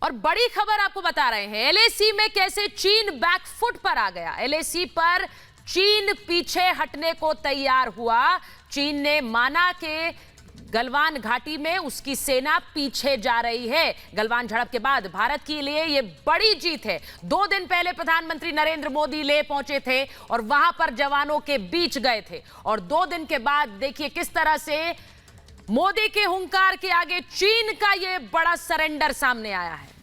और बड़ी खबर आपको बता रहे हैं, एलएसी में कैसे चीन बैकफुट पर आ गया। एलएसी पर चीन पीछे हटने को तैयार हुआ। चीन ने माना कि गलवान घाटी में उसकी सेना पीछे जा रही है। गलवान झड़प के बाद भारत के लिए यह बड़ी जीत है। 2 दिन पहले प्रधानमंत्री नरेंद्र मोदी ले पहुंचे थे और वहां पर जवानों के बीच गए थे, और 2 दिन के बाद देखिए किस तरह से मोदी के हुंकार के आगे चीन का यह बड़ा सरेंडर सामने आया है।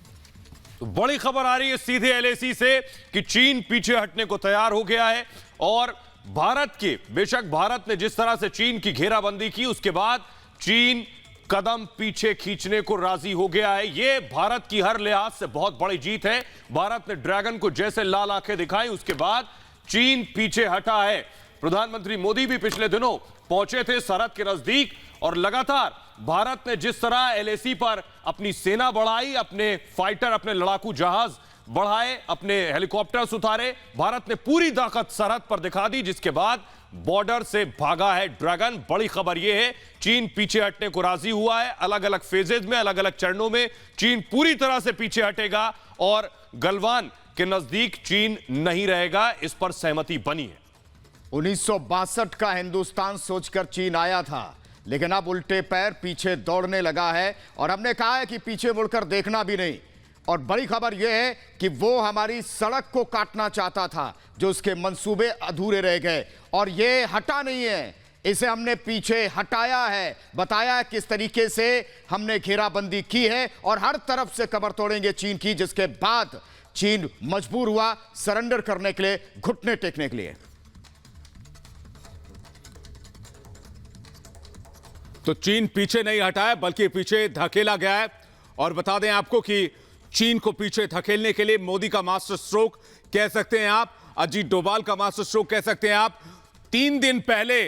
तो बड़ी खबर आ रही है सीधे एलएसी से कि चीन पीछे हटने को तैयार हो गया है। और भारत के, बेशक भारत ने जिस तरह से चीन की घेराबंदी की, उसके बाद चीन कदम पीछे खींचने को राजी हो गया है। यह भारत की हर लिहाज से बहुत बड़ी जीत है। भारत ने ड्रैगन को जैसे लाल आंखें दिखाई, उसके बाद चीन पीछे हटा है। प्रधानमंत्री मोदी भी पिछले दिनों पहुंचे थे सरहद के नजदीक, और लगातार भारत ने जिस तरह एलएसी पर अपनी सेना बढ़ाई, अपने फाइटर, अपने लड़ाकू जहाज बढ़ाए, अपने हेलीकॉप्टर्स उतारे, भारत ने पूरी ताकत सरहद पर दिखा दी, जिसके बाद बॉर्डर से भागा है ड्रैगन। बड़ी खबर यह है, चीन पीछे हटने को राजी हुआ है। अलग अलग फेजेज में, अलग अलग चरणों में चीन पूरी तरह से पीछे हटेगा और गलवान के नजदीक चीन नहीं रहेगा, इस पर सहमति बनी है। 1962 का हिंदुस्तान सोचकर चीन आया था, लेकिन अब उल्टे पैर पीछे दौड़ने लगा है, और हमने कहा है कि पीछे मुड़कर देखना भी नहीं। और बड़ी खबर यह है कि वो हमारी सड़क को काटना चाहता था, जो उसके मंसूबे अधूरे रह गए, और ये हटा नहीं है। इसे हमने पीछे हटाया है, बताया है किस तरीके से हमने घेराबंदी की है, और हर तरफ से कमर तोड़ेंगे चीन की, जिसके बाद चीन मजबूर हुआ सरेंडर करने के लिए, घुटने टेकने के लिए। तो चीन पीछे नहीं हटा है, बल्कि पीछे धकेला गया है। और बता दें आपको कि चीन को पीछे धकेलने के लिए मोदी का मास्टर स्ट्रोक कह सकते हैं आप, अजीत डोभाल का मास्टर स्ट्रोक कह सकते हैं आप। 3 दिन पहले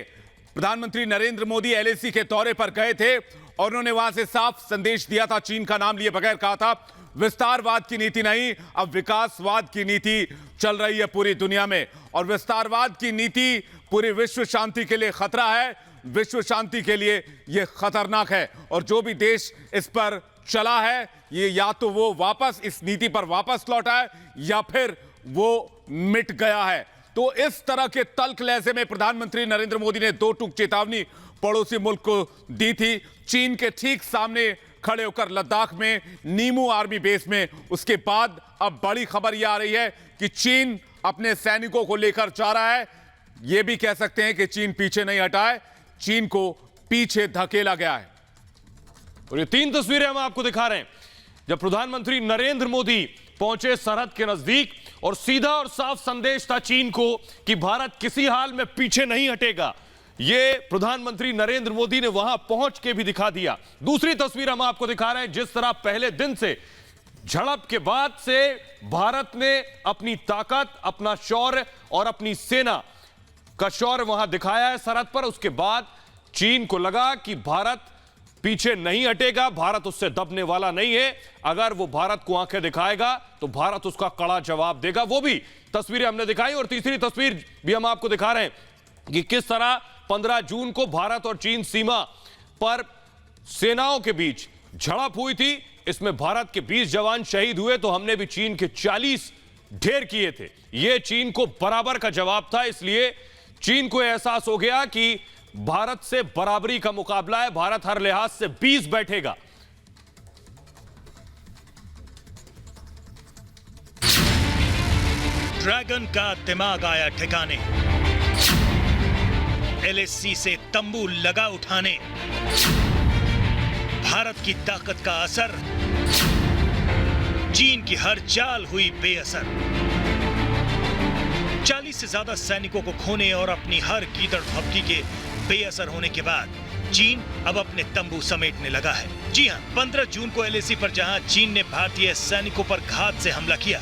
प्रधानमंत्री नरेंद्र मोदी एलएसी के दौरे पर गए थे, और उन्होंने वहां से साफ संदेश दिया था, चीन का नाम लिए बगैर कहा था, विस्तारवाद की नीति नहीं, अब विकासवाद की नीति चल रही है पूरी दुनिया में, और विस्तारवाद की नीति पूरी विश्व शांति के लिए खतरा है, विश्व शांति के लिए यह खतरनाक है। और जो भी देश इस पर चला है, ये या तो वो वापस इस नीति पर वापस लौटा है, या फिर वो मिट गया है। तो इस तरह के तल्ख लहजे में प्रधानमंत्री नरेंद्र मोदी ने 2 टूक चेतावनी पड़ोसी मुल्क को दी थी, चीन के ठीक सामने खड़े होकर लद्दाख में नीमू आर्मी बेस में। उसके बाद अब बड़ी खबर यह आ रही है कि चीन अपने सैनिकों को लेकर जा रहा है। यह भी कह सकते हैं कि चीन पीछे नहीं हटा है, चीन को पीछे धकेला गया है। और ये 3 तस्वीरें हम आपको दिखा रहे हैं, जब प्रधानमंत्री नरेंद्र मोदी पहुंचे सरहद के नजदीक, और सीधा और साफ संदेश था चीन को कि भारत किसी हाल में पीछे नहीं हटेगा। यह प्रधानमंत्री नरेंद्र मोदी ने वहां पहुंच के भी दिखा दिया। दूसरी तस्वीर हम आपको दिखा रहे हैं, जिस तरह पहले दिन से, झड़प के बाद से भारत ने अपनी ताकत, अपना शौर्य और अपनी सेना का शौर्य वहां दिखाया है सरहद पर। उसके बाद चीन को लगा कि भारत पीछे नहीं हटेगा, भारत उससे दबने वाला नहीं है। अगर वो भारत को आंखें दिखाएगा तो भारत उसका कड़ा जवाब देगा। वो भी तस्वीरें हमने दिखाई। और तीसरी तस्वीर भी हम आपको दिखा रहे हैं कि किस तरह 15 जून को भारत और चीन सीमा पर सेनाओं के बीच झड़प हुई थी। इसमें भारत के 20 जवान शहीद हुए, तो हमने भी चीन के 40 ढेर किए थे। यह चीन को बराबर का जवाब था, इसलिए चीन को एहसास हो गया कि भारत से बराबरी का मुकाबला है, भारत हर लिहाज से 20 बैठेगा। ड्रैगन का दिमाग आया ठिकाने, एलएसी से तंबू लगा उठाने, भारत की ताकत का असर, चीन की हर चाल हुई बेअसर। 40 से ज्यादा सैनिकों को खोने और अपनी हर कीदड़ भपकी के बेअसर होने के बाद चीन अब अपने तंबू समेटने लगा है। जी हां, 15 जून को एलएसी पर जहां चीन ने भारतीय सैनिकों पर घात से हमला किया,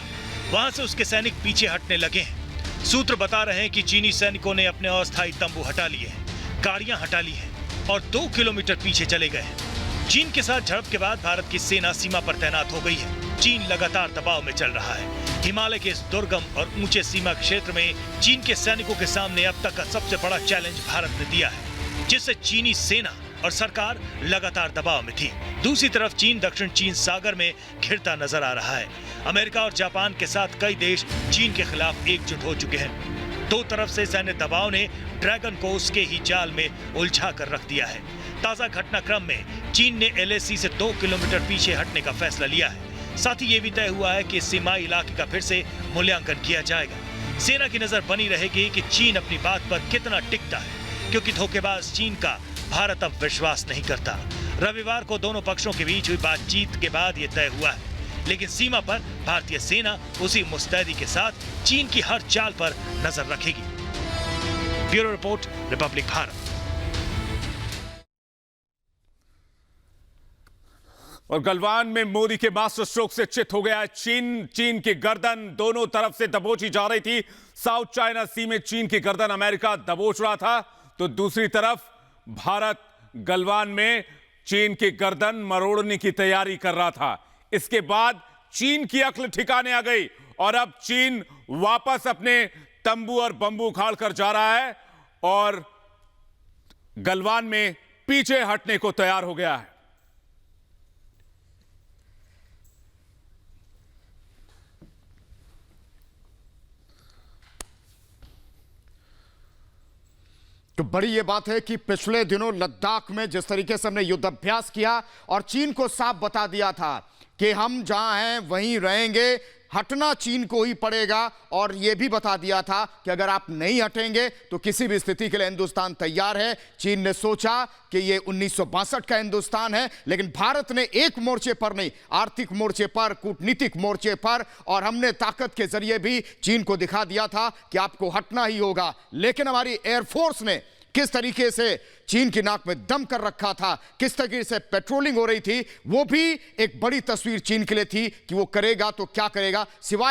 वहां से उसके सैनिक पीछे हटने लगे हैं। सूत्र बता रहे हैं कि चीनी सैनिकों ने अपने अस्थायी तंबू हटा लिए हैं, गाड़ियां हटा ली हैं और 2 किलोमीटर पीछे चले गए हैं। चीन के साथ झड़प के बाद भारत की सेना सीमा पर तैनात हो गई है। चीन लगातार दबाव में चल रहा है। हिमालय के इस दुर्गम और ऊंचे सीमा क्षेत्र में चीन के सैनिकों के सामने अब तक का सबसे बड़ा चैलेंज भारत ने दिया है, जिससे चीनी सेना और सरकार लगातार दबाव में थी। दूसरी तरफ चीन दक्षिण चीन सागर में घिरता नजर आ रहा है। अमेरिका और जापान के साथ कई देश चीन के खिलाफ एकजुट हो चुके हैं। दो तरफ से सैन्य दबाव ने ड्रैगन को उसके ही जाल में उलझा कर रख दिया है। ताजा घटनाक्रम में चीन ने LAC से 2 किलोमीटर पीछे हटने का फैसला लिया है। साथ ही ये भी तय हुआ है कि सीमाई इलाके का फिर से मूल्यांकन किया जाएगा। सेना की नजर बनी रहेगी कि चीन अपनी बात पर कितना टिकता है, क्योंकि धोखेबाज चीन का भारत अब विश्वास नहीं करता। रविवार को दोनों पक्षों के बीच हुई बातचीत के बाद यह तय हुआ है, लेकिन सीमा पर भारतीय सेना उसी मुस्तैदी के साथ चीन की हर चाल पर नजर रखेगी। Bureau report, Republic Bharat. और गलवान में मोदी के मास्टर स्ट्रोक से चित हो गया चीन। चीन की गर्दन दोनों तरफ से दबोची जा रही थी। साउथ चाइना सी में चीन की गर्दन अमेरिका दबोच रहा था, तो दूसरी तरफ भारत गलवान में चीन की गर्दन मरोड़ने की तैयारी कर रहा था। इसके बाद चीन की अक्ल ठिकाने आ गई और अब चीन वापस अपने तंबू और बंबू उखाड़ कर जा रहा है और गलवान में पीछे हटने को तैयार हो गया है। तो बड़ी ये बात है कि पिछले दिनों लद्दाख में जिस तरीके से हमने युद्ध अभ्यास किया और चीन को साफ बता दिया था कि हम जहां हैं वहीं रहेंगे, हटना चीन को ही पड़ेगा, और यह भी बता दिया था कि अगर आप नहीं हटेंगे तो किसी भी स्थिति के लिए हिंदुस्तान तैयार है। चीन ने सोचा कि यह 1962 का हिंदुस्तान है, लेकिन भारत ने एक मोर्चे पर नहीं, आर्थिक मोर्चे पर, कूटनीतिक मोर्चे पर, और हमने ताकत के जरिए भी चीन को दिखा दिया था कि आपको हटना ही होगा। लेकिन हमारी एयरफोर्स ने किस तरीके से चीन की नाक में दम कर रखा था, किस तरीके से पेट्रोलिंग हो रही थी, वो भी एक बड़ी तस्वीर चीन के लिए थी कि वो करेगा तो क्या करेगा, सिवाय